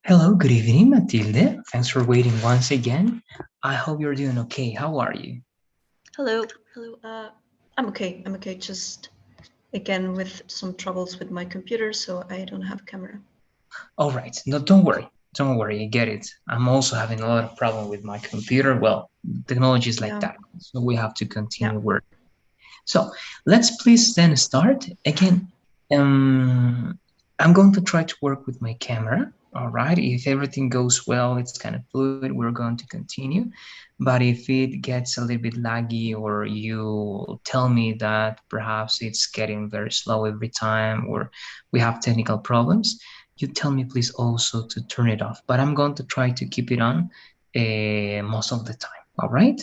Hello, good evening, Matilde. Thanks for waiting once again. I hope you're doing okay. How are you? Hello, hello. I'm okay. I'm okay. Just again with some troubles with my computer, so I don't have camera. All right. No, don't worry. Don't worry. I get it. I'm also having a lot of problem with my computer. Well, technology is like Yeah, that, so we have to yeah. continue work. So let's please then start again. Um, I'm going to try to work with my camera. All right. If everything goes well, it's kind of fluid. We're going to continue. But if it gets a little bit laggy, or you tell me that perhaps it's getting very slow every time, or we have technical problems, you tell me please also to turn it off. But I'm going to try to keep it on most of the time. All right.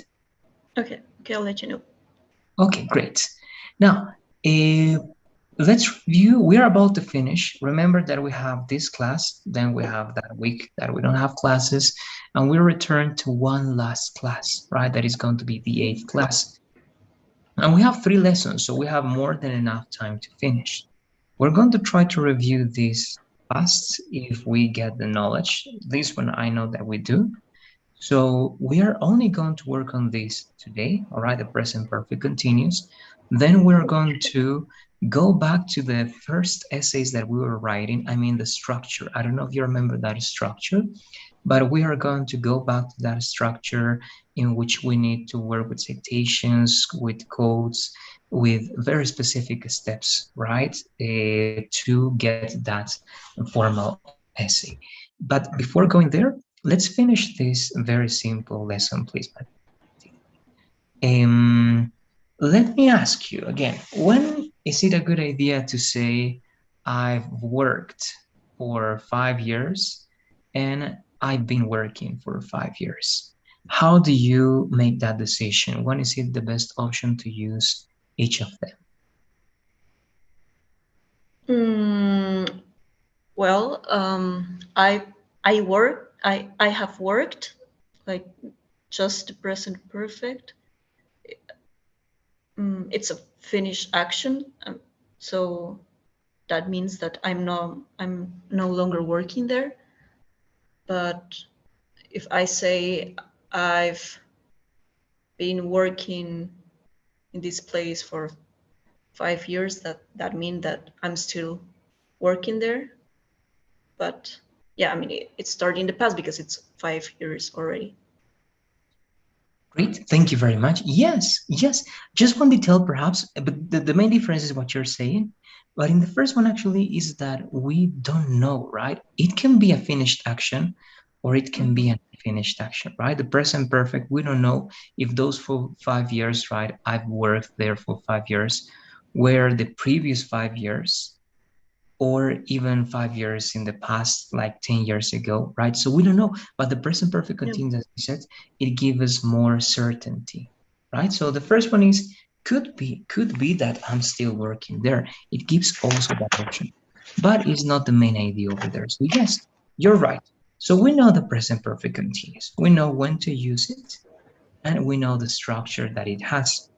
Okay, okay. I'll let you know. Okay, great. Now, uh, let's review. We are about to finish. Remember that we have this class, then we have that week that we don't have classes, and we return to one last class, right? That is going to be the eighth class. And we have three lessons, so we have more than enough time to finish. We're going to try to review this fast if we get the knowledge. This one I know that we do. So we are only going to work on this today, all right, the present perfect continuous. Then we're going to go back to the first essays that we were writing. I mean, the structure. I don't know if you remember that structure, but we are going to go back to that structure in which we need to work with citations, with codes, with very specific steps, right, to get that formal essay. But before going there, let's finish this very simple lesson, please. Um, Let me ask you again, when is it a good idea to say, I've worked for 5 years and I've been working for 5 years? How do you make that decision? When is it the best option to use each of them? Mm, well, I have worked like just present perfect. It's a finished action, so that means that I'm no longer working there. But if I say I've been working in this place for 5 years, that means that I'm still working there. But yeah, I mean it started in the past because it's 5 years already. Great, thank you very much. Yes, yes. Just one detail, perhaps, but the main difference is what you're saying. But in the first one, actually, is that we don't know, right? It can be a finished action or it can be Hmm. an unfinished action, right? The present perfect, we don't know if those for 5 years, right? I've worked there for 5 years, were the previous 5 years or even 5 years in the past, like 10 years ago, right? So we don't know, but the present perfect Yeah. continuous, as we said, it gives us more certainty, right? So the first one is could be that I'm still working there. It gives also that option, but it's not the main idea over there. So yes, you're right. So we know the present perfect continuous. We know when to use it, and we know the structure that it has.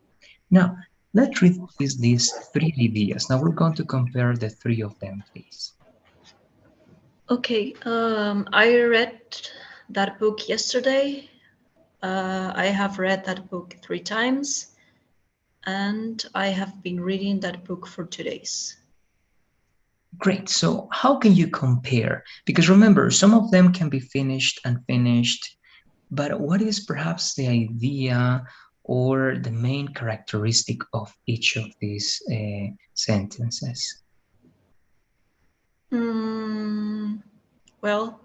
Now, let's read please these three ideas. Now we're going to compare the three of them, please. Okay. I read that book yesterday. I have read that book 3 times, and I have been reading that book for 2 days. Great. So how can you compare? Because remember, some of them can be finished and finished, but what is perhaps the idea or the main characteristic of each of these sentences? Mm, well,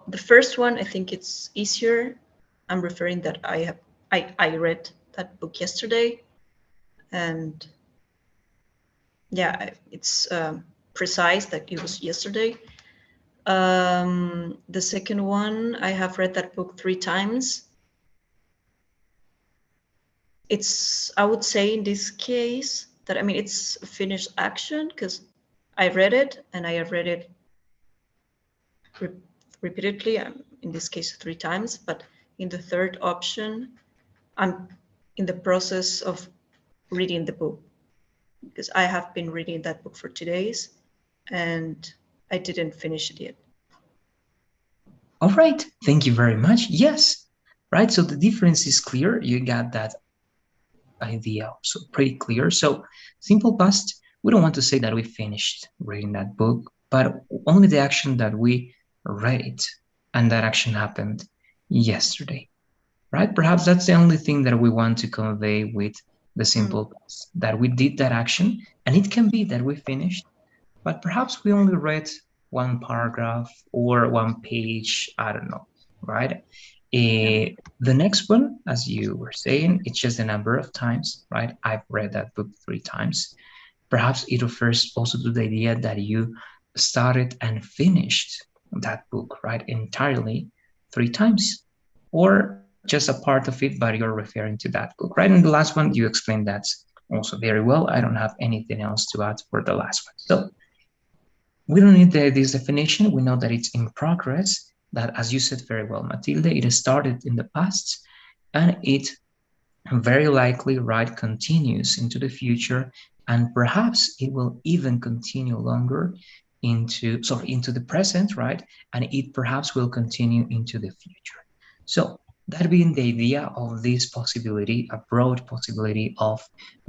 the first one I think it's easier. I'm referring that I read that book yesterday, and yeah, it's precise that it was yesterday. The second one, I have read that book 3 times. It's, I would say in this case that, I mean, it's a finished action because I read it and I have read it re repeatedly, in this case 3 times. But in the third option, I'm in the process of reading the book because I have been reading that book for 2 days and I didn't finish it yet. All right, thank you very much. Yes, right. So the difference is clear. You got that idea also pretty clear. So simple past, we don't want to say that we finished reading that book, but only the action that we read it and that action happened yesterday, right? Perhaps that's the only thing that we want to convey with the Mm. simple past, that we did that action, and it can be that we finished, but perhaps we only read one paragraph or one page, I don't know, right? Yeah. The next one, as you were saying, it's just the number of times, right? I've read that book 3 times. Perhaps it refers also to the idea that you started and finished that book, right, entirely 3 times, or just a part of it, but you're referring to that book, right? And the last one, you explained that also very well. I don't have anything else to add for the last one. So we don't need this definition. We know that it's in progress, that, as you said very well, Matilde, it started in the past and it very likely, right, continues into the future, and perhaps it will even continue longer into the present, right? And it perhaps will continue into the future. So that being the idea of this possibility, a broad possibility of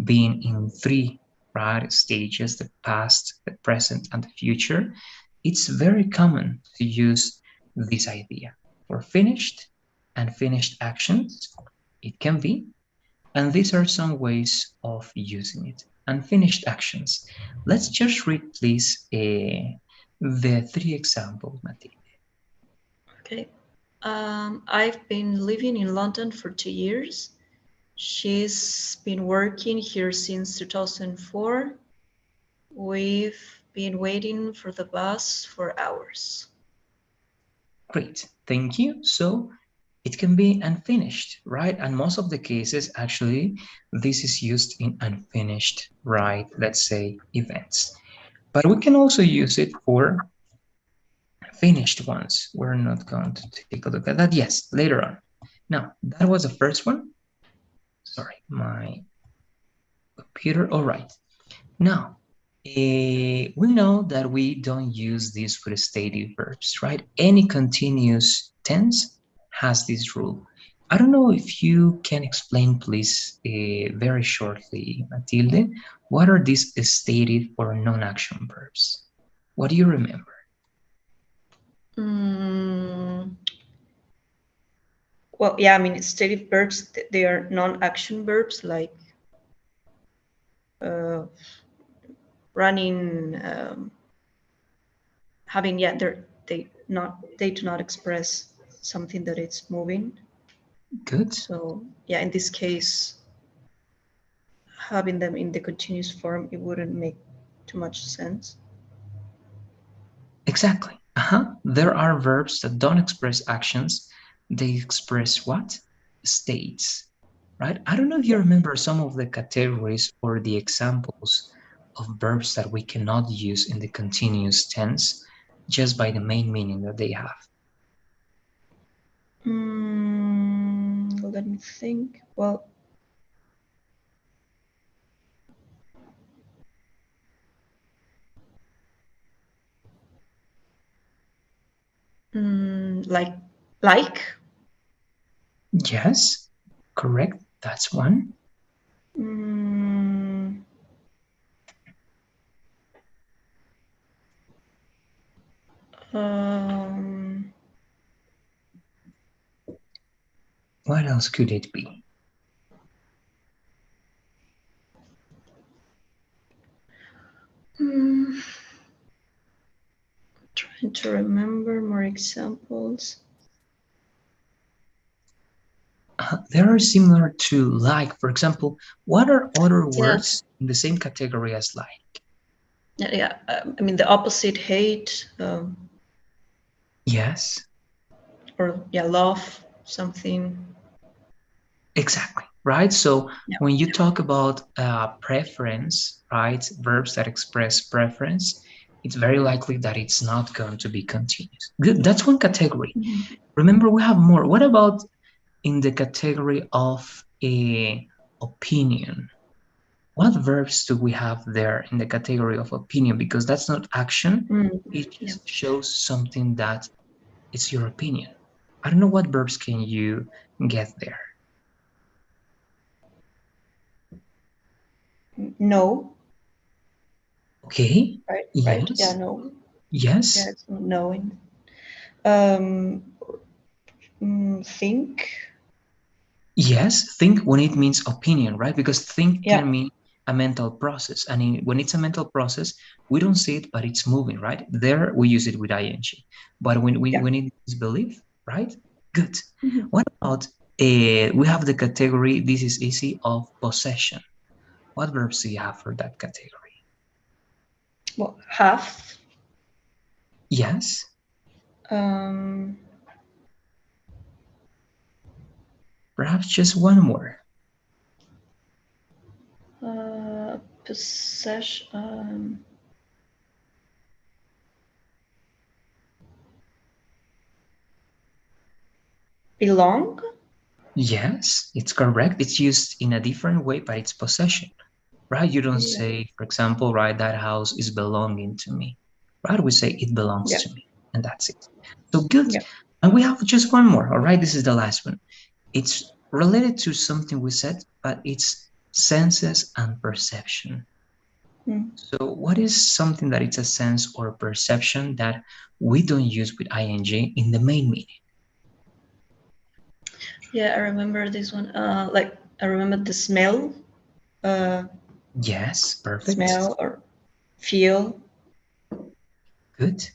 being in three, right, stages: the past, the present, and the future. It's very common to use this idea for finished and finished actions. It can be, and these are some ways of using it. Unfinished actions. Let's just read, please, the 3 examples, Matilde. Okay. I've been living in London for 2 years. She's been working here since 2004. We've been waiting for the bus for hours. Great, thank you. So it can be unfinished, right? And most of the cases, actually, this is used in unfinished, right? Let's say events. But we can also use it for finished ones. We're not going to take a look at that. Yes, later on. Now, that was the first one. Sorry, my computer. All right. Now, we know that we don't use this with stative verbs, right? Any continuous tense has this rule. I don't know if you can explain, please, very shortly, Matilde, what are these stative or non-action verbs? What do you remember? Mm, well, yeah, I mean, stative verbs, they are non-action verbs like uh, running, having, yeah, they do not express something that it's moving. Good. So yeah, in this case, having them in the continuous form, it wouldn't make too much sense. Exactly. There are verbs that don't express actions. They express what? States, right? I don't know if you Yeah. remember some of the categories or the examples of verbs that we cannot use in the continuous tense just by the main meaning that they have. Let me think. Well, like, like. Yes, correct. That's one. Mm, um, What else could it be? mm, trying to remember more examples. They are similar to like. For example, what are other Yeah, words in the same category as like? yeah, yeah. I mean, the opposite, hate, Yes, or yeah, love, something. exactly, right? So Yeah. when you talk about preference, right, verbs that express preference, it's very likely that it's not going to be continuous. Good, that's one category. Mhm. Remember, we have more. What about in the category of a opinion? What verbs do we have there in the category of opinion? Because that's not action. It Yeah. just shows something that It's your opinion. I don't know what verbs can you get there. No, Okay. right? Yeah, Yes. no. Yeah, Yes. it's knowing. Um, think. Yes. Think when it means opinion, right? Because think Yeah, can mean a mental process. And when it's a mental process, we don't see it, but it's moving, right? There we use it with ing. But yeah. when it is belief, right? Good. Mhm. What about we have the category, this is easy, of possession. What verbs do you have for that category? Well, have. Yes. Um, Perhaps just one more. possession. Belong. Yes, it's correct. It's used in a different way, but it's possession, right? You don't Yeah. say, for example, right, that house is belonging to me, right? We say it belongs Yeah. to me, and that's it. So good. Yeah. And we have just one more, all right? This is the last one. It's related to something we said, but it's senses and perception. Mm. So what is something that it's a sense or a perception that we don't use with ing in the main meaning? Yeah, I remember this one. Like I remember the smell. Uh, Yes, perfect. smell or feel. Good.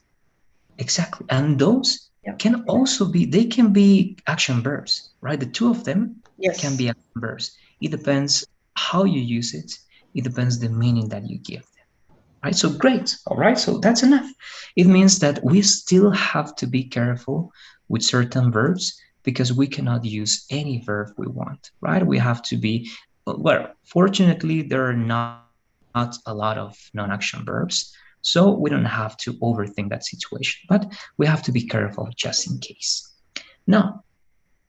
Exactly. And those Yeah. can also be, they can be action verbs, right? The two of them can Yes. be action verbs. It depends how you use it. It depends the meaning that you give them, right? So great. All right. So that's enough. It means that we still have to be careful with certain verbs because we cannot use any verb we want, right? We have to be, well, fortunately, there are not a lot of non-action verbs, so we don't have to overthink that situation, but we have to be careful just in case. Now,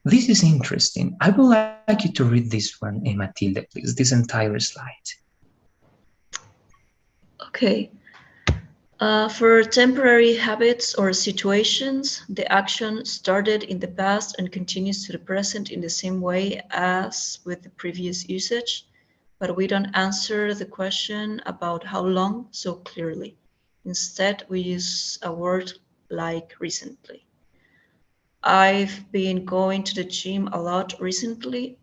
this is interesting. I would like you to read this one, Matilde, please, this entire slide. Okay. For temporary habits or situations, the action started in the past and continues to the present in the same way as with the previous usage, but we don't answer the question about how long so clearly. Instead, we use a word like recently. I've been going to the gym a lot recently.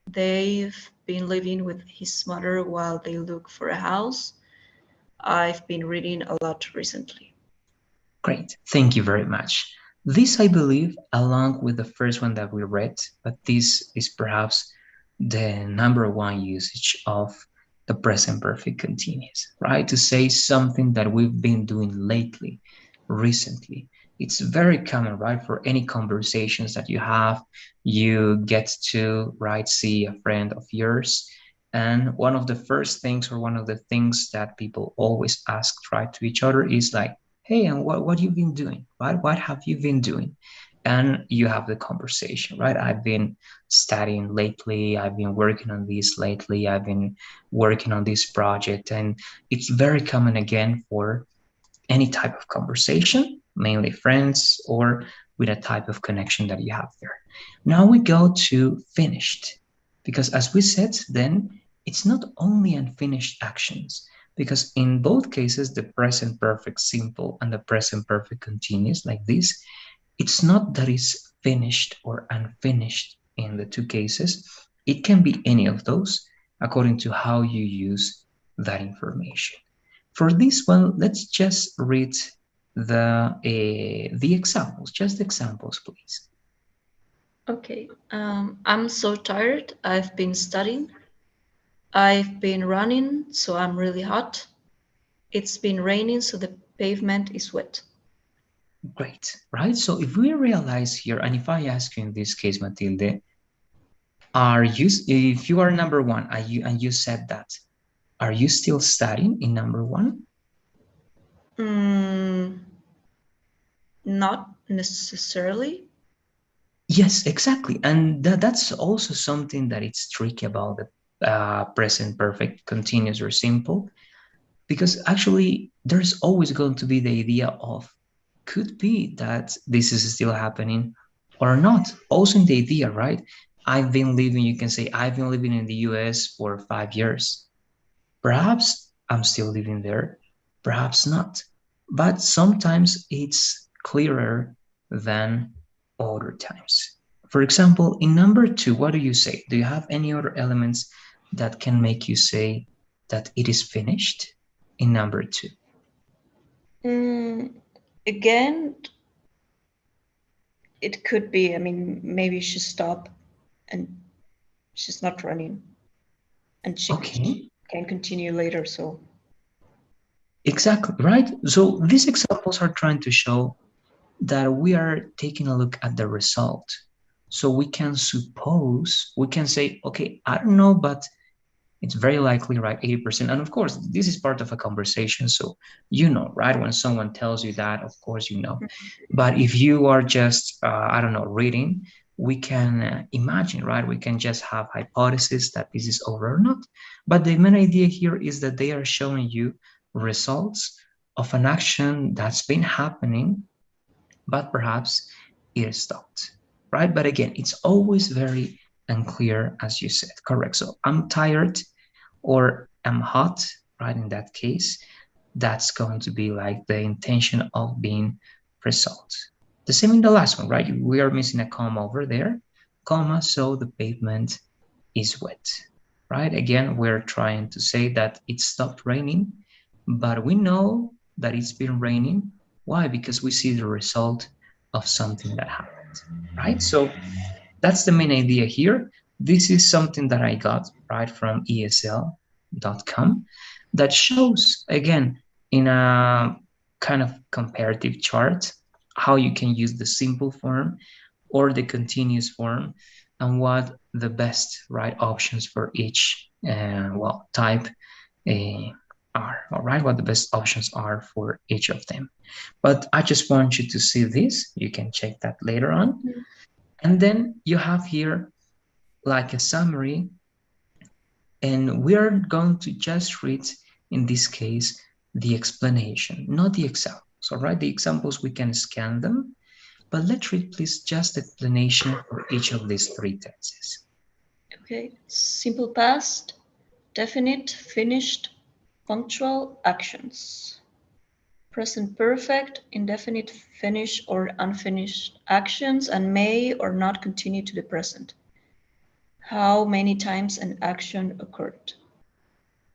They've been living with his mother while they look for a house. I've been reading a lot recently. Great. Thank you very much. This, I believe, along with the first one that we read, but this is perhaps the number one usage of the present perfect continuous, right? To say something that we've been doing lately, recently. It's very common, right? For any conversations that you have, you get to, right, see a friend of yours. And one of the first things, or one of the things that people always ask, right, to each other is like, hey, and what you've been doing, right? What have you been doing? And you have the conversation, right? I've been studying lately, I've been working on this lately, I've been working on this project. And it's very common again for any type of conversation, mainly friends or with a type of connection that you have there. Now we go to finished, because as we said, then it's not only unfinished actions, because in both cases, the present perfect simple and the present perfect continuous, like this, it's not that it's finished or unfinished in the two cases. It can be any of those according to how you use that information. For this one, let's just read the examples, just examples, please. Okay, I'm so tired. I've been studying. I've been running, so I'm really hot. It's been raining, so the pavement is wet. Great, right? So if we realize here, and if I ask you in this case, Matilde, if you are number one, and you said that, are you still studying in number one? Mm, not necessarily. Yes, exactly. And that's also something that it's tricky about the present perfect, continuous, or simple, because actually there's always going to be the idea of could be that this is still happening or not. Also in the idea, right? You can say, I've been living in the US for 5 years. Perhaps I'm still living there, perhaps not. But sometimes it's clearer than other times. For example, in number two, what do you say? Do you have any other elements that can make you say that it is finished in number two? Again, it could be, I mean, maybe she stopped and she's not running and she Okay, can continue later. So, exactly, right? So these examples are trying to show that we are taking a look at the result. So we can suppose, we can say, okay, I don't know, but it's very likely, right? 80%. And of course, this is part of a conversation. So, right? When someone tells you that, of course, But if you are just, I don't know, reading, we can imagine, right? We can just have hypothesis that this is over or not. But the main idea here is that they are showing you results of an action that's been happening, but perhaps it stopped, right? But again, it's always very unclear, as you said, correct? So I'm tired or I'm hot, right? In that case, that's going to be like the intention of being result. The same in the last one, right? We are missing a comma over there, comma, so the pavement is wet, right? Again, we're trying to say that it stopped raining, but we know that it's been raining. Why? Because we see the result of something that happened, right? So that's the main idea here. This is something that I got right from ESL.com that shows, again, in a kind of comparative chart, how you can use the simple form or the continuous form and what the best right options for each type uh, are, all right, what the best options are for each of them. But I just want you to see this. You can check that later on. And then you have here like a summary, and we are going to just read, in this case, the explanation, not the examples. All right, the examples we can scan them, but let's read please just the explanation for each of these three tenses. okay, simple past, definite, finished, punctual actions. Present perfect, indefinite, finished or unfinished actions and may or not continue to the present. How many times an action occurred.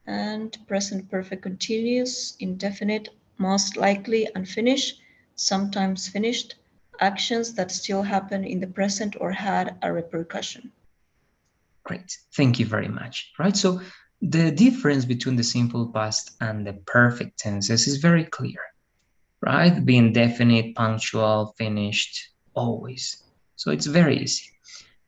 And present perfect continuous, indefinite, most likely unfinished, sometimes finished, actions that still happen in the present or had a repercussion. Great, thank you very much. Right, so the difference between the simple past and the perfect tenses is very clear, right? Being definite, punctual, finished, always. So it's very easy.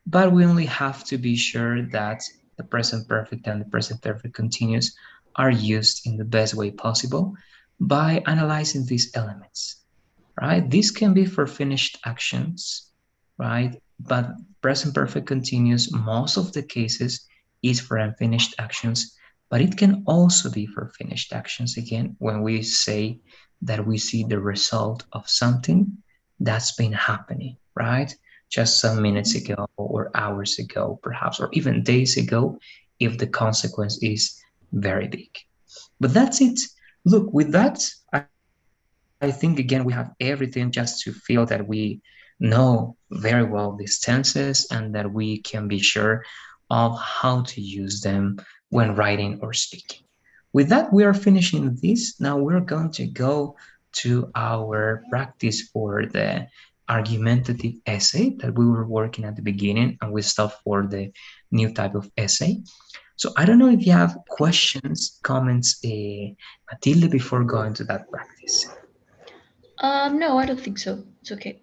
But we only have to be sure that the present perfect and the present perfect continuous are used in the best way possible by analyzing these elements, right? This can be for finished actions, right? But present perfect continuous, most of the cases, is for unfinished actions, but it can also be for finished actions again when we say that we see the result of something that's been happening, right? Just some minutes ago or hours ago, perhaps, or even days ago, if the consequence is very big. But that's it. Look, with that, I think again we have everything just to feel that we know very well these tenses and that we can be sure of how to use them when writing or speaking. With that, we are finishing this. Now we're going to go to our practice for the argumentative essay that we were working at the beginning, and we stopped for the new type of essay. So I don't know if you have questions, comments, Matilde, before going to that practice. No, I don't think so. It's okay.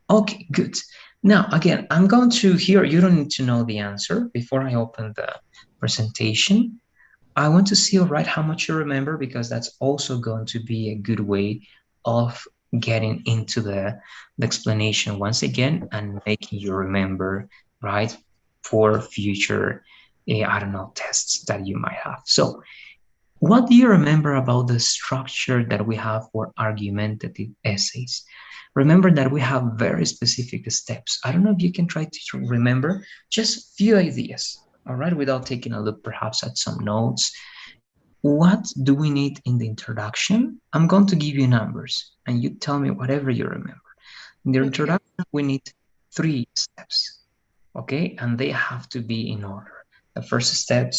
Okay, good. Now, again, I'm going to here, you don't need to know the answer before I open the presentation. I want to see, all right, how much you remember, because that's also going to be a good way of getting into the explanation once again and making you remember, right, for future, I don't know, tests that you might have. So What do you remember about the structure that we have for argumentative essays? Remember that we have very specific steps. I don't know if you can try to remember just few ideas, all right, without taking a look perhaps at some notes. What do we need in the introduction? I'm going to give you numbers and you tell me whatever you remember. In the Okay. introduction, we need 3 steps, okay? And they have to be in order. The first step,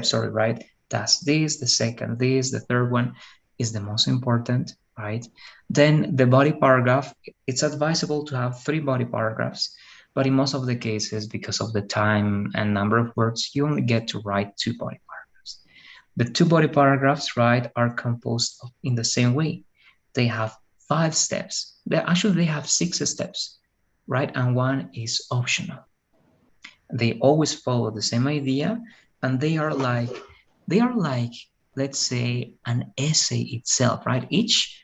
sorry, right? That's this, the second this, the third one is the most important, right? Then the body paragraph, it's advisable to have 3 body paragraphs, but in most of the cases, because of the time and number of words, you only get to write 2 body paragraphs. The 2 body paragraphs, right, are composed in the same way. They have 5 steps. They have 6 steps, right? And one is optional. They always follow the same idea, and they are like, let's say, an essay itself, right? Each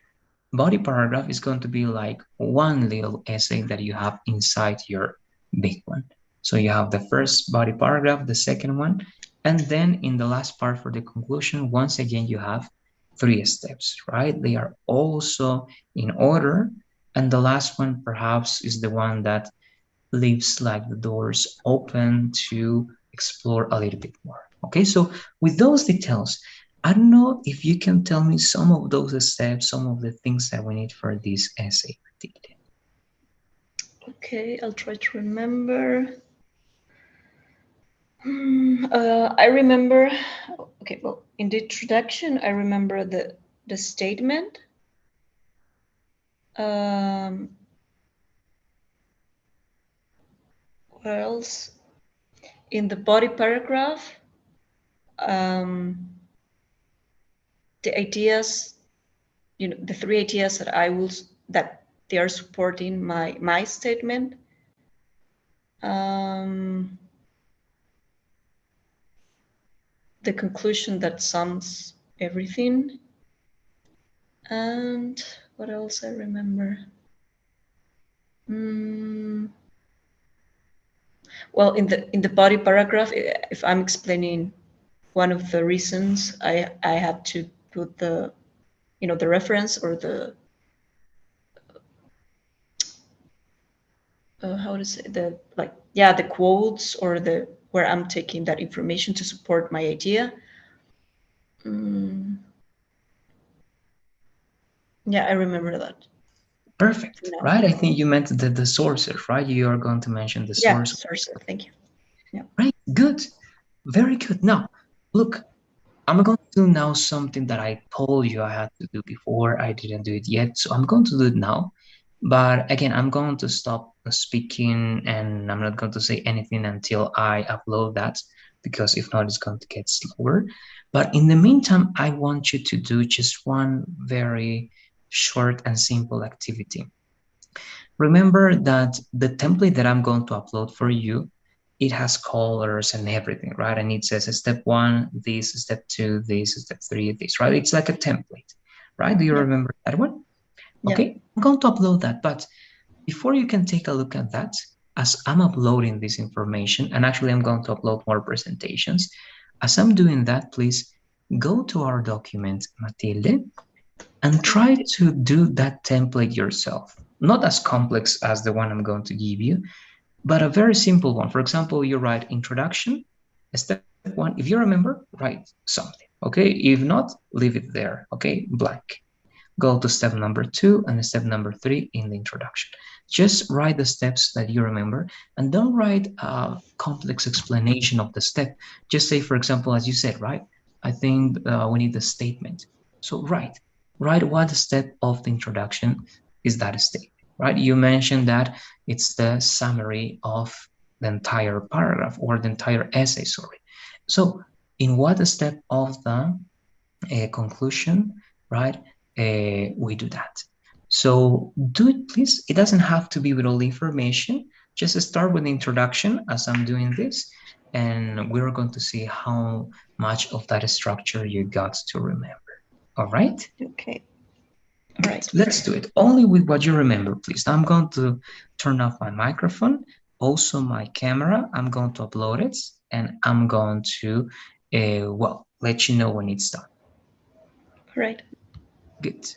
body paragraph is going to be like one little essay that you have inside your big one. So you have the first body paragraph, the second one, and then in the last part for the conclusion, once again, you have 3 steps, right? They are also in order. And the last one perhaps is the one that leaves like the doors open to explore a little bit more. Okay, so with those details, I don't know if you can tell me some of those steps, some of the things that we need for this essay activity. Okay, I'll try to remember. I remember. Okay, well, in the introduction, I remember the statement. What else? In the body paragraph, the ideas, the 3 ideas that they are supporting my statement. The conclusion that sums everything. And what else I remember? Well, in the body paragraph, if I'm explaining one of the reasons, I have to put the reference or the how to say the quotes or the where I'm taking that information to support my idea. Yeah, I remember that. Perfect, right? I think you meant the sources, right? You are going to mention the Yeah, source. sources. Thank you. Yeah. Right, good. Very good. Now, look, I'm going to do now something that I told you I had to do before. I didn't do it yet, so I'm going to do it now. But again, I'm going to stop speaking and I'm not going to say anything until I upload that, because if not, it's going to get slower. But in the meantime, I want you to do just one very short and simple activity. Remember that the template that I'm going to upload for you, it has colors and everything, right? And it says step 1, this, step 2, this, step 3, this, right? It's like a template, right? Do you remember that one? Yeah. Okay, I'm going to upload that, but before you can take a look at that, as I'm uploading this information, and actually I'm going to upload more presentations, as I'm doing that, please go to our document, Matilde, and try to do that template yourself. Not as complex as the one I'm going to give you, but a very simple one. For example, you write introduction, step 1. If you remember, write something, okay? If not, leave it there, okay? Blank. Go to step number 2 and step number 3 in the introduction. Just write the steps that you remember and don't write a complex explanation of the step. Just say, for example, as you said, right? I think we need the statement. So write what step of the introduction is that statement, right? You mentioned that it's the summary of the entire paragraph or the entire essay, sorry. So in what step of the conclusion, right, we do that. So do it, please. It doesn't have to be with all the information. Just start with the introduction as I'm doing this, and we're going to see how much of that structure you got to remember. All right? Okay. Good. Right. Let's do it. Only with what you remember, please. I'm going to turn off my microphone, also my camera. I'm going to upload it, and I'm going to, well, let you know when it's done. All right. Good.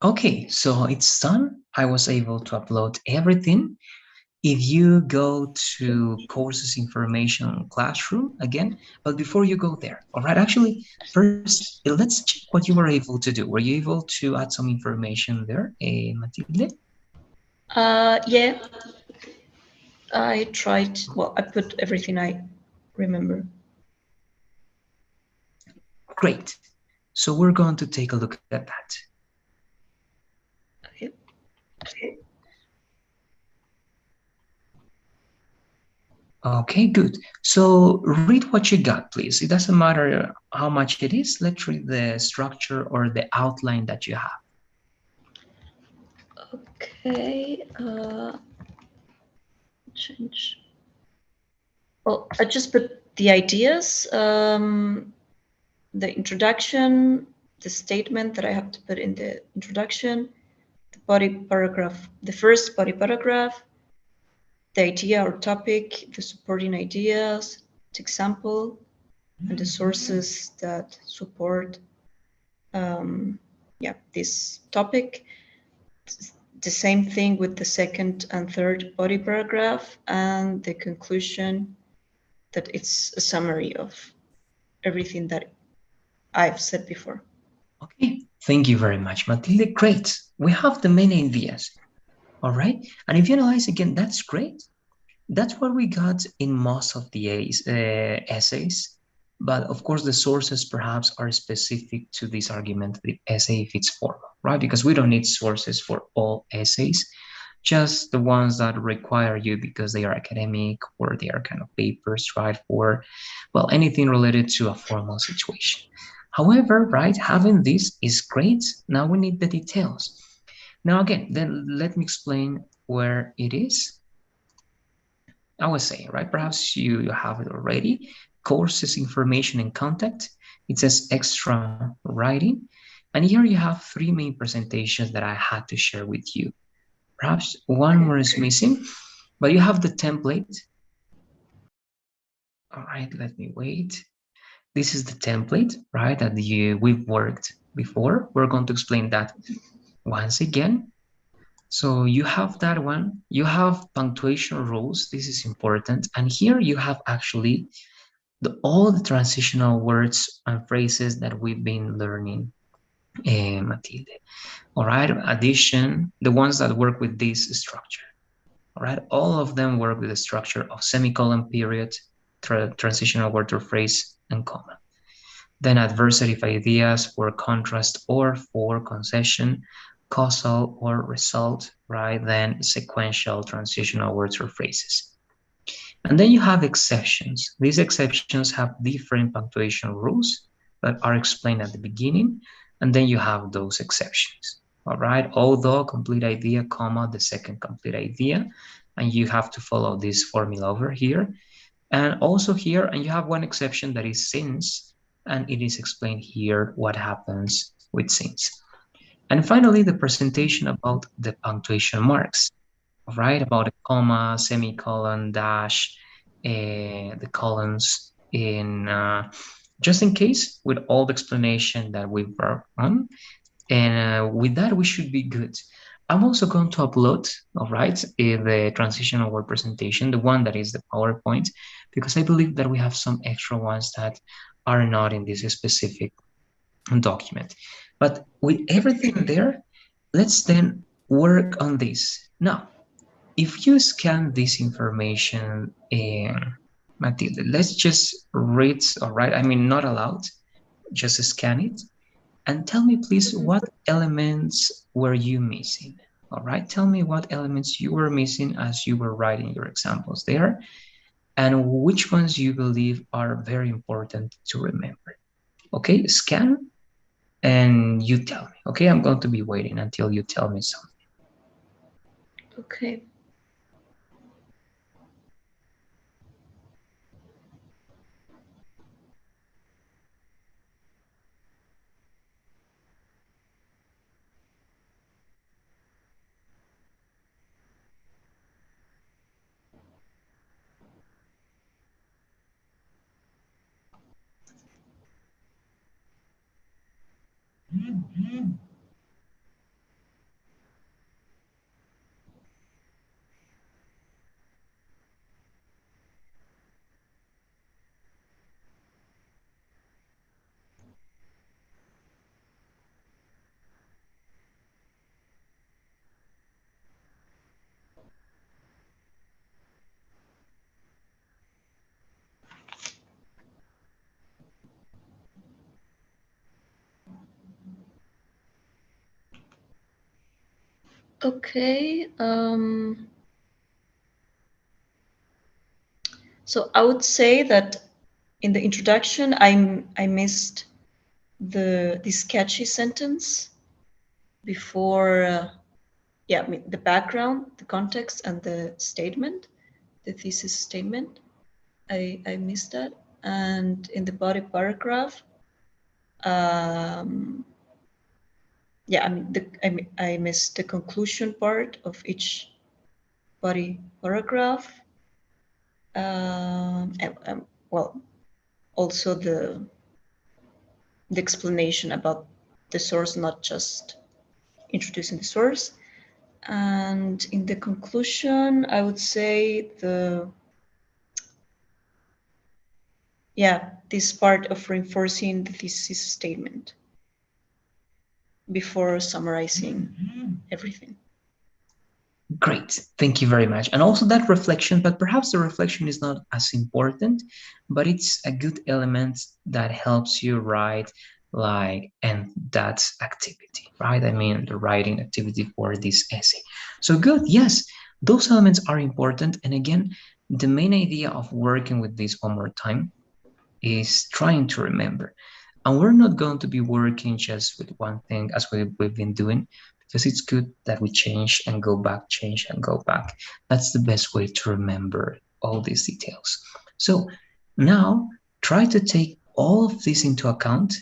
Okay, so it's done. I was able to upload everything. If you go to courses information classroom again, but before you go there, all right, actually, first, let's check what you were able to do. Were you able to add some information there, Matilde? Yeah, I tried. Well, I put everything I remember. Great. So we're going to take a look at that. Okay. Okay, good. So read what you got, please. It doesn't matter how much it is. Let's read the structure or the outline that you have. Okay. Change. Well, I just put the ideas, the introduction, the statement that I have to put in the introduction, the body paragraph, the first body paragraph, the idea or topic, the supporting ideas, the example, and the sources that support this topic. The same thing with the second and third body paragraph, and the conclusion that it's a summary of everything that I've said before. Okay, thank you very much, Matilde. Great. We have the main ideas. All right. And if you analyze again, that's great. That's what we got in most of the essays. But of course, the sources perhaps are specific to this argumentative essay if it's formal, right? Because we don't need sources for all essays, just the ones that require you because they are academic or they are kind of papers, right? Or, well, anything related to a formal situation. However, right, having this is great. Now we need the details. Now, again, then let me explain where it is. I was saying, right? Perhaps you have it already. Courses, information, and contact. It says extra writing. And here you have three main presentations that I had to share with you. Perhaps one more is missing, but you have the template. All right, let me wait. This is the template, right, that we've worked before. We're going to explain that once again. So you have that one. You have punctuation rules. This is important. And here you have actually all the transitional words and phrases that we've been learning, Matilde. All right, addition, the ones that work with this structure. All right, all of them work with the structure of semicolon, period, transitional word or phrase, and comma. Then adversative ideas for contrast or for concession, causal or result, right? Then sequential transitional words or phrases. And then you have exceptions. These exceptions have different punctuation rules that are explained at the beginning, and then you have those exceptions. All right, although complete idea, comma, the second complete idea, and you have to follow this formula over here. And also here, and you have one exception that is since, and it is explained here what happens with since. And finally, the presentation about the punctuation marks, right? About a comma, semicolon, dash, the columns in just in case with all the explanation that we've worked on. And with that, we should be good. I'm also going to upload, all right, the transitional word presentation, the one that is the PowerPoint, because I believe that we have some extra ones that are not in this specific document. But with everything there, let's then work on this. Now, if you scan this information in Matilde, let's just read, all right? I mean, not allowed, just scan it. And tell me, please, what elements were you missing? All right, tell me what elements you were missing as you were writing your examples there, and which ones you believe are very important to remember. Okay, scan and you tell me. Okay, I'm going to be waiting until you tell me something. Okay. Okay. So I would say that in the introduction, I missed the sketchy sentence before, yeah, I mean, the background, the context, and the statement, the thesis statement. I missed that. And in the body paragraph, yeah, I missed the conclusion part of each body paragraph. Well, also the explanation about the source, not just introducing the source. And in the conclusion, I would say this part of reinforcing the thesis statement before summarizing everything. Great, thank you very much. And also that reflection, but perhaps the reflection is not as important, but it's a good element that helps you write and that activity, right? I mean, the writing activity for this essay. So good, yes, those elements are important. And again, the main idea of working with this one more time is trying to remember. And we're not going to be working just with one thing as we've been doing, because it's good that we change and go back, change and go back. That's the best way to remember all these details. So now try to take all of this into account,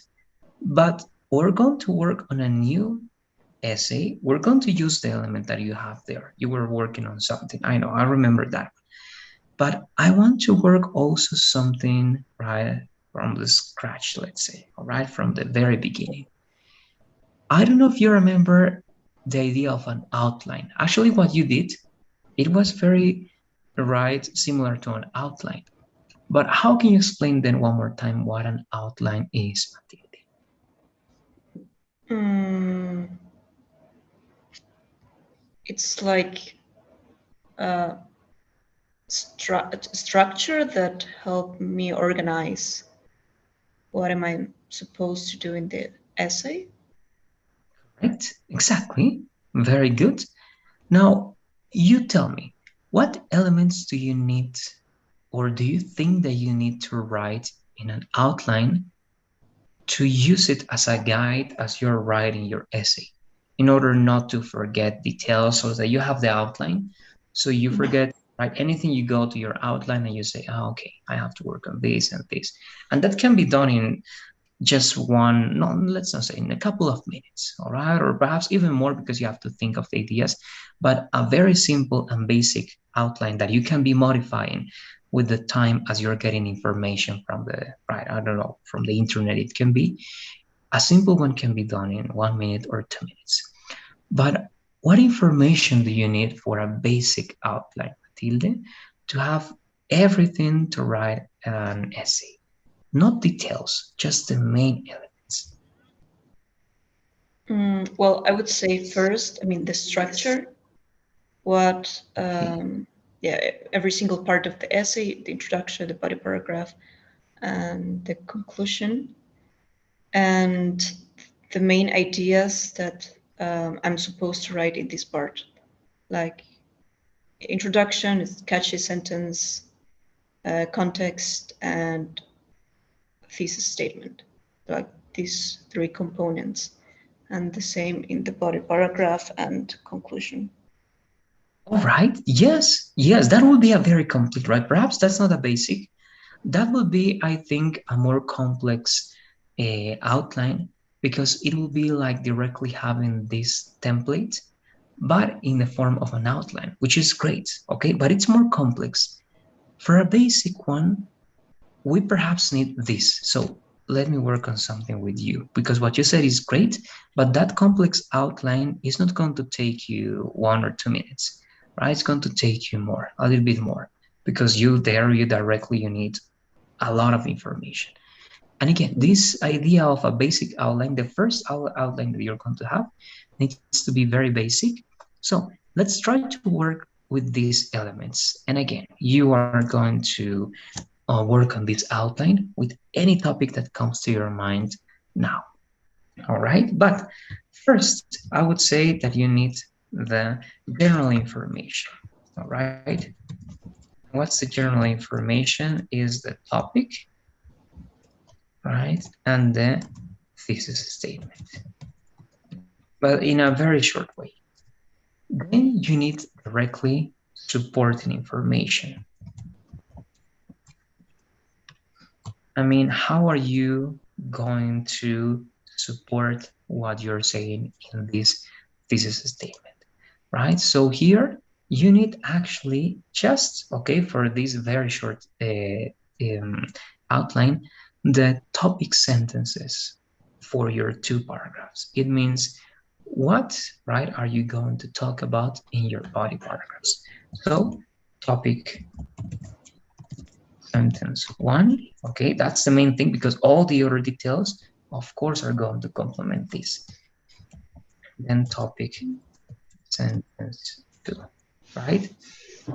but we're going to work on a new essay. We're going to use the element that you have there. You were working on something. I know, I remember that. But I want to work also something right from the scratch, let's say, all right, from the very beginning. I don't know if you remember the idea of an outline. Actually, what you did, it was very right, similar to an outline. But how can you explain then one more time what an outline is, Matilde? It's like a structure that help me organize what am I supposed to do in the essay. Right? Exactly. Very good. Now, you tell me, what elements do you need, or do you think that you need to write in an outline to use it as a guide as you're writing your essay, in order not to forget details, so that you have the outline, so you forget, right? Anything, you go to your outline and you say, oh, okay, I have to work on this and this. And that can be done in just one, no, let's not say in a couple of minutes, all right? Or perhaps even more, because you have to think of the ideas, but a very simple and basic outline that you can be modifying with the time as you're getting information from the, right, I don't know, from the internet. It can be a simple one, can be done in 1 minute or 2 minutes. But what information do you need for a basic outline, Matilde, to have everything to write an essay? Not details, just the main elements. Well, I would say first, I mean, the structure, what, yeah, every single part of the essay, the introduction, the body paragraph, and the conclusion, and the main ideas that I'm supposed to write in this part, like introduction, is catchy sentence, context, and thesis statement, like these three components, and the same in the body paragraph and conclusion. All right. Yes. Yes. That would be a very complete, right? Perhaps that's not a basic. That would be, I think, a more complex outline, because it will be like directly having this template, but in the form of an outline, which is great. Okay. But it's more complex. For a basic one, we perhaps need this. So let me work on something with you, because what you said is great, but that complex outline is not going to take you 1 or 2 minutes, right? It's going to take you more, a little bit more, because you directly, you need a lot of information. And again, this idea of a basic outline, the first outline that you're going to have needs to be very basic. So let's try to work with these elements. And again, you are going to work on this outline with any topic that comes to your mind now. All right. But first, I would say that you need the general information. All right. What's the general information? Is the topic, right? And the thesis statement, but in a very short way. Then you need directly supporting information. I mean, how are you going to support what you're saying in this thesis statement, right? So here you need actually just, okay, for this very short outline, the topic sentences for your 2 paragraphs. It means what, right, are you going to talk about in your body paragraphs? So topic sentence 1, okay, that's the main thing, because all the other details, of course, are going to complement this. Then topic sentence 2, right?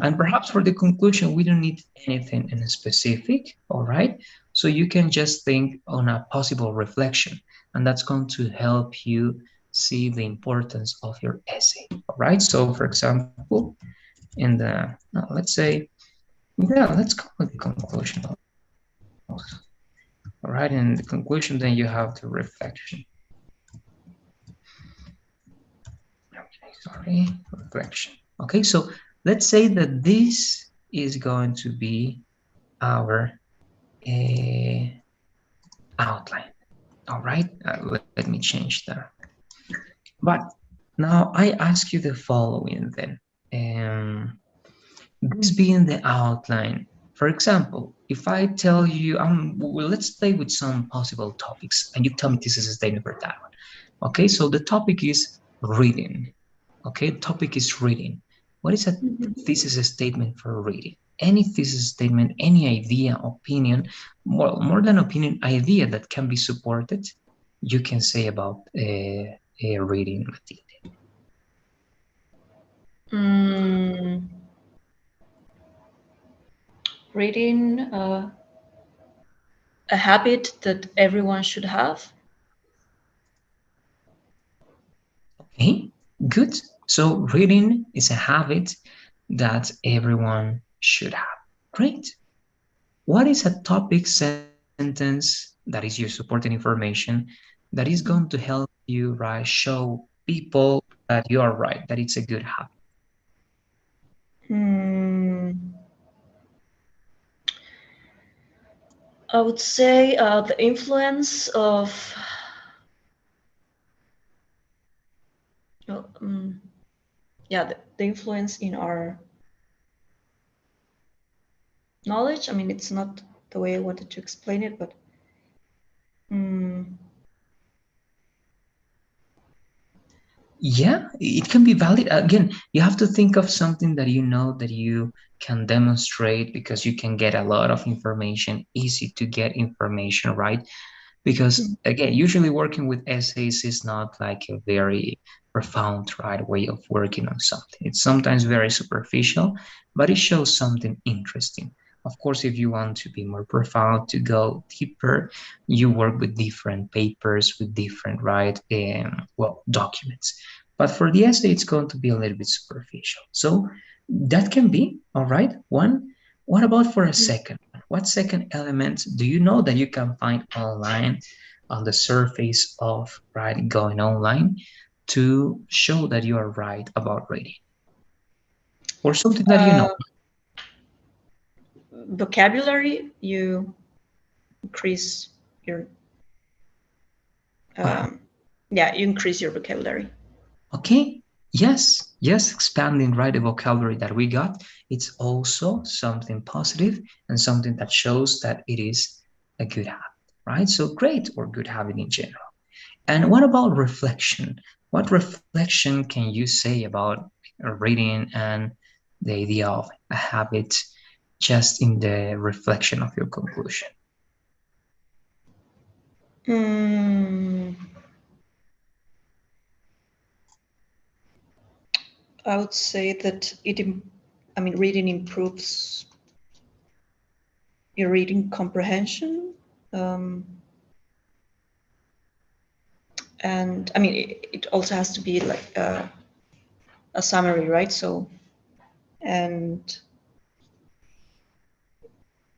And perhaps for the conclusion, we don't need anything in specific, all right? So you can just think on a possible reflection, and that's going to help you see the importance of your essay, all right? So for example, in the, let's say, yeah, let's go with the conclusion also. All right, in the conclusion, then you have the reflection. Okay, sorry, reflection. Okay, so let's say that this is going to be our outline. All right, let me change that. But now I ask you the following then. This being the outline, for example, if I tell you, well, let's play with some possible topics, and you tell me this is a statement for that one. Okay, so the topic is reading. Okay, the topic is reading. What is a thesis statement for reading? Any thesis statement, any idea, opinion, more than opinion, idea that can be supported, you can say about a reading, Matilde. Reading, a habit that everyone should have. Okay, good. So reading is a habit that everyone should have. Great. What is a topic sentence that is your supporting information that is going to help you, right, show people that you are right, that it's a good habit? I would say the influence of the influence in our knowledge. I mean, it's not the way I wanted to explain it, but Yeah, it can be valid. Again, you have to think of something that you know that you can demonstrate because you can get a lot of information, easy to get information, right? Because again, usually working with essays is not like a very profound, right, way of working on something. It's sometimes very superficial, but it shows something interesting. Of course, if you want to be more profound, to go deeper, you work with different papers, with different, right, well, documents. But for the essay, it's going to be a little bit superficial. So that can be, all right, one. What about for a second? What second element do you know that you can find online on the surface of, right, going online to show that you are right about reading? Or something that you know? vocabulary, you increase your you increase your vocabulary. Okay, yes, expanding, right, the vocabulary that we got, it's also something positive and something that shows that it is a good habit, right? So great, or good habit in general. And what about reflection? What reflection can you say about reading and the idea of a habit just in the reflection of your conclusion? I would say that reading improves your reading comprehension. And I mean, it also has to be like a summary, right? So, and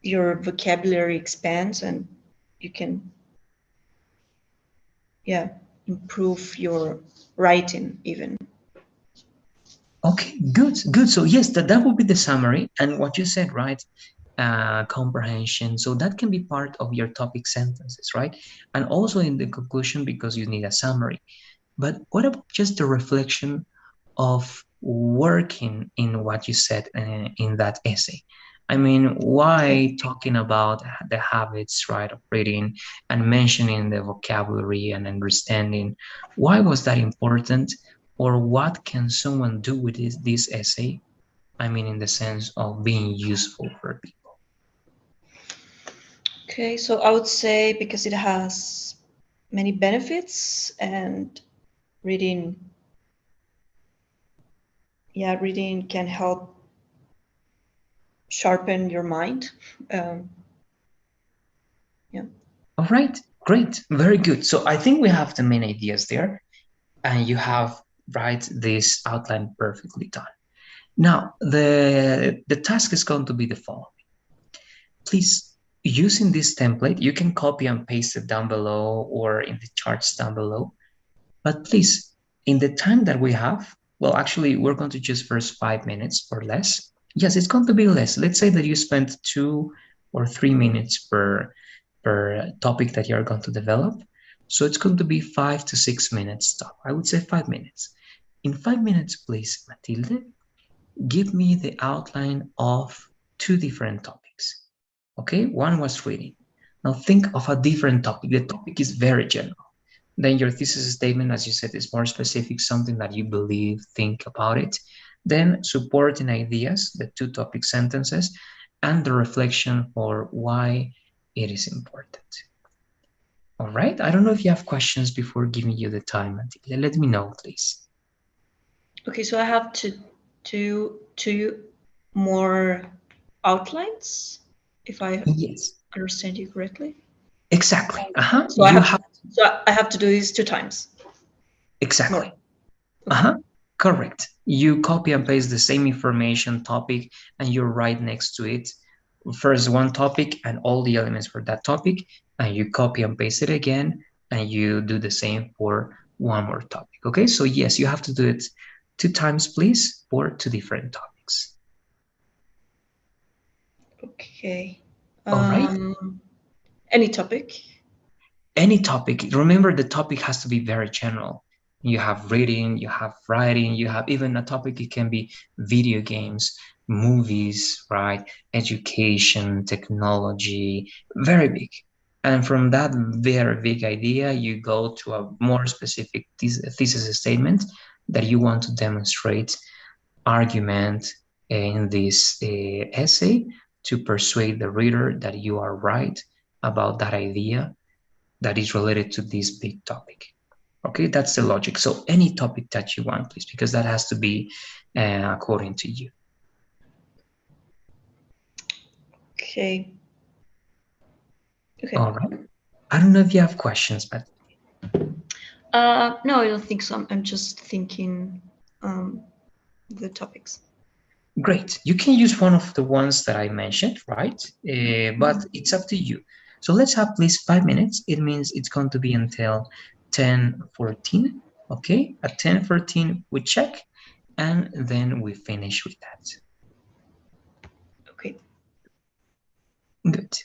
your vocabulary expands and you can, improve your writing even. Okay, good, good. So yes, that would be the summary. And what you said, right? Comprehension. So that can be part of your topic sentences, right? And also in the conclusion because you need a summary. But what about just the reflection of working in what you said in that essay? I mean, why talking about the habits, right, of reading and mentioning the vocabulary and understanding? Why was that important? Or what can someone do with this essay? I mean, in the sense of being useful for people. Okay, so I would say because it has many benefits and reading, reading can help sharpen your mind. Yeah. All right, great, very good. So I think we have the main ideas there, and you have, right, this outline perfectly done. Now, the task is going to be the following. Please, using this template, you can copy and paste it down below or in the charts down below. But please, in the time that we have, well, actually, we're going to choose first 5 minutes or less. Yes, it's going to be less. Let's say that you spend 2 or 3 minutes per topic that you're going to develop. So it's going to be 5 to 6 minutes top. I would say 5 minutes. In 5 minutes, please, Matilde, give me the outline of two different topics. Okay, one was reading. Now think of a different topic. The topic is very general. Then your thesis statement, as you said, is more specific, something that you believe, think about it. Then supporting ideas, the two topic sentences, and the reflection for why it is important. All right. I don't know if you have questions before giving you the time, Matilde. Let me know, please. Okay, so I have to do two more outlines, if I Yes, understand you correctly. exactly. So You have I have to do this 2 times more. exactly. Okay. Correct. You copy and paste the same information topic and you write next to it first one topic and all the elements for that topic, and you copy and paste it again and you do the same for one more topic. Okay, so yes, you have to do it 2 times, please, for two different topics. Okay. All right. Any topic? Any topic. Remember, the topic has to be very general. You have reading, you have writing, you have even a topic. It can be video games, movies, right? Education, technology, very big. And from that very big idea, you go to a more specific thesis statement that you want to demonstrate, argument in this essay to persuade the reader that you are right about that idea that is related to this big topic. Okay, that's the logic. So any topic that you want, please, because that has to be according to you. Okay. Okay. All right. I don't know if you have questions, but No, I don't think so. I'm just thinking the topics. great. You can use one of the ones that I mentioned, right? But it's up to you. So let's have please 5 minutes. It means it's going to be until 10:14. Okay, at 10:14 we check and then we finish with that. Okay. Good.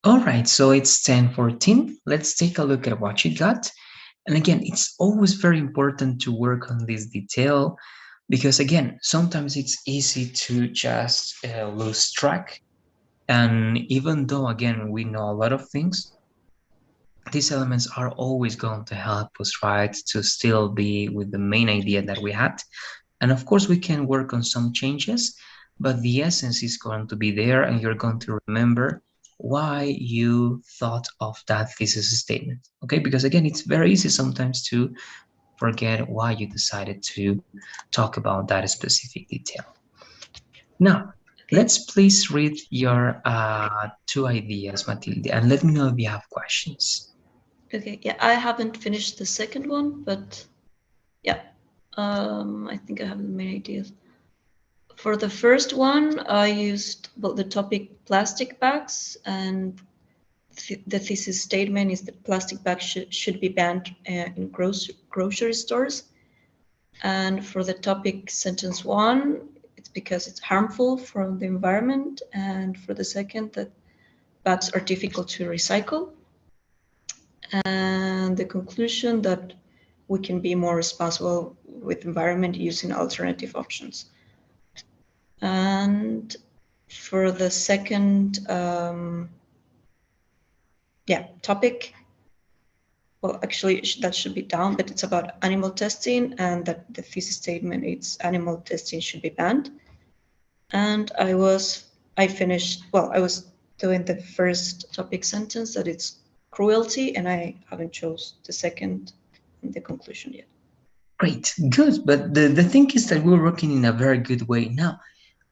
All right, so it's 10:14. Let's take a look at what you got. And again, it's always very important to work on this detail because, again, sometimes it's easy to just lose track. And even though, again, we know a lot of things, these elements are always going to help us, right, to still be with the main idea that we had. And of course, we can work on some changes, but the essence is going to be there, and you're going to remember why you thought of that thesis statement. Okay, because again, it's very easy sometimes to forget why you decided to talk about that specific detail. Now, Okay. let's please read your two ideas, Matilde, and let me know if you have questions. Okay. Yeah, I haven't finished the second one, but yeah, I think I have the main ideas. For the first one, I used the topic plastic bags, and the thesis statement is that plastic bags should be banned in grocery stores. And for the topic sentence one, it's because it's harmful for the environment. And for the second, that bags are difficult to recycle. And the conclusion that we can be more responsible with environment using alternative options. And for the second topic, well, actually that should be down, but it's about animal testing, and that the thesis statement is animal testing should be banned. And I was doing the first topic sentence, that it's cruelty, and I haven't chose the second and the conclusion yet. Great, good. But the thing is that we're working in a very good way. Now,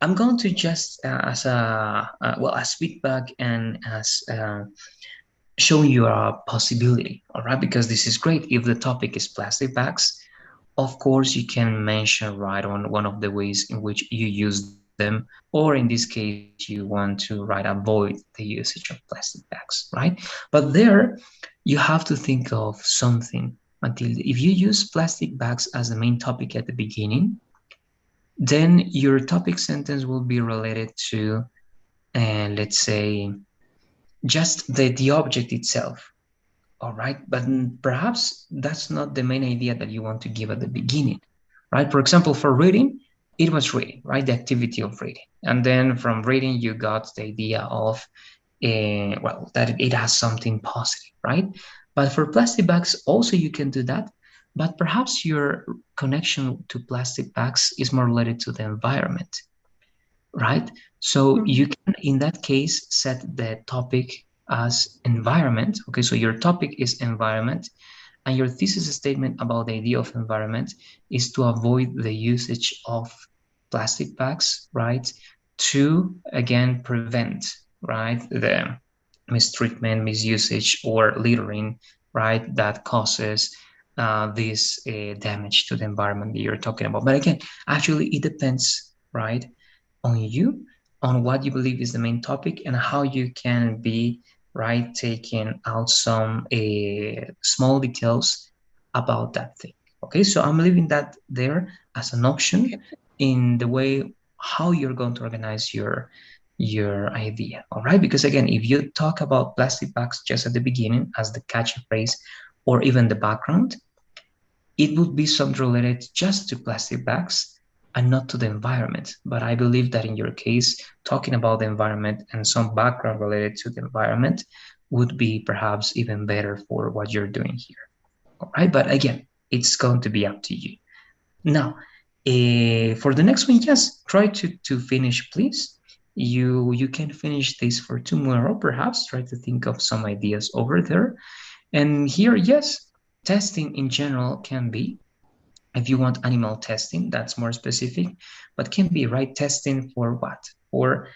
I'm going to just, as a, well, as feedback and as showing you a possibility, all right? Because this is great. If the topic is plastic bags, of course, you can mention right on one of the ways in which you use them, or in this case, you want to avoid the usage of plastic bags, right? But there, you have to think of something until if you use plastic bags as the main topic at the beginning, then your topic sentence will be related to, and let's say, just the object itself. All right, but perhaps that's not the main idea that you want to give at the beginning, right? For example, for reading, it was reading, right? The activity of reading. And then from reading, you got the idea of, well, that it has something positive, right? But for plastic bags, also you can do that. But perhaps your connection to plastic bags is more related to the environment, right? So you can, in that case, set the topic as environment. Okay, so your topic is environment, and your thesis statement about the idea of environment is to avoid the usage of plastic bags, right? To again prevent, right, the mistreatment, misusage, or littering, right, that causes this damage to the environment that you're talking about. But again, actually, it depends, right, on you, on what you believe is the main topic, and how you can be right taking out some small details about that thing. Okay, so I'm leaving that there as an option in the way how you're going to organize your idea. All right, because again, if you talk about plastic bags just at the beginning as the catchy phrase, or even the background, it would be something related just to plastic bags and not to the environment. But I believe that in your case, talking about the environment and some background related to the environment would be perhaps even better for what you're doing here. All right, but again, it's going to be up to you. Now, for the next one, yes, try to finish, please. You can finish this for tomorrow, perhaps. Try to think of some ideas over there. And here, yes, testing in general can be, if you want animal testing, that's more specific, but can be right testing for what? For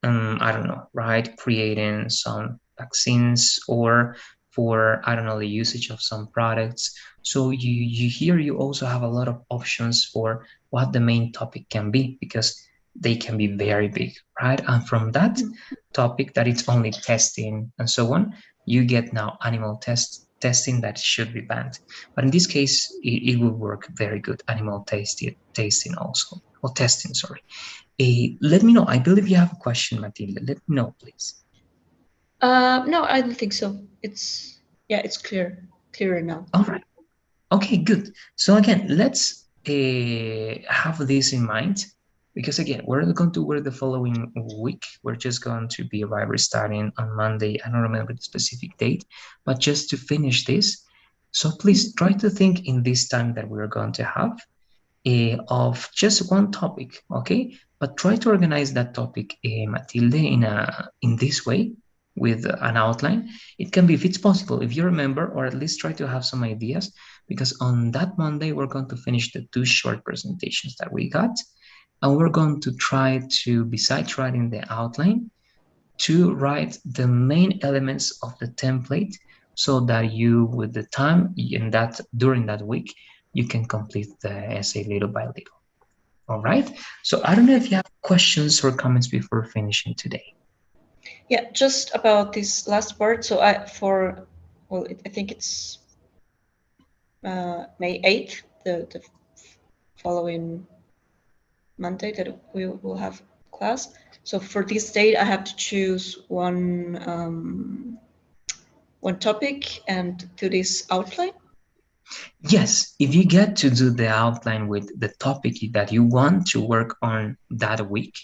I don't know, right? Creating some vaccines, or for, I don't know, the usage of some products. So you here you also have a lot of options for what the main topic can be, because they can be very big, right? And from that topic that it's only testing and so on, you get now animal testing that should be banned. But in this case, it will work very good. Animal tasting also, or testing, sorry. Let me know. I believe you have a question, Matilda. Let me know, please. No, I don't think so. It's clearer now. All right. Okay, good. So again, let's have this in mind because again, we're going to work the following week. We're just going to be restarting on Monday. I don't remember the specific date, but just to finish this. So please try to think in this time that we're going to have of just one topic, okay? But try to organize that topic, Matilde, in this way with an outline. It can be, if it's possible, if you remember, or at least try to have some ideas, because on that Monday we're going to finish the two short presentations that we got, and we're going to try to, besides writing the outline, to write the main elements of the template so that you, with the time in that during that week, you can complete the essay little by little. All right. So I don't know if you have questions or comments before finishing today. Yeah, just about this last part. So I think it's May 8th, the following Monday that we will have class. So for this date, I have to choose one topic and do this outline. Yes, if you get to do the outline with the topic that you want to work on that week,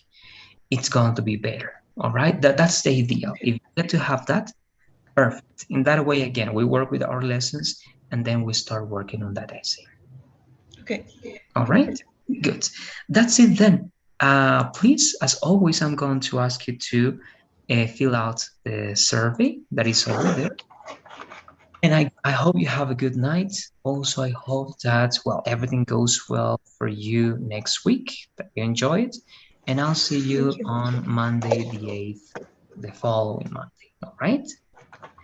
it's going to be better. All right. That's the ideal. Okay. If you get to have that, perfect. In that way, again, we work with our lessons and then we start working on that essay. Okay. All right, good. That's it then. Please, as always, I'm going to ask you to fill out the survey that is over there. And I hope you have a good night. Also, I hope that, well, everything goes well for you next week, that you enjoy it. And I'll see Thank you you. on Monday, the 8th, the following Monday. All right?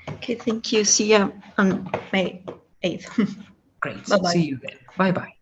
Okay, thank you. See you on May 8th. Great. Bye See bye. you then. Bye bye.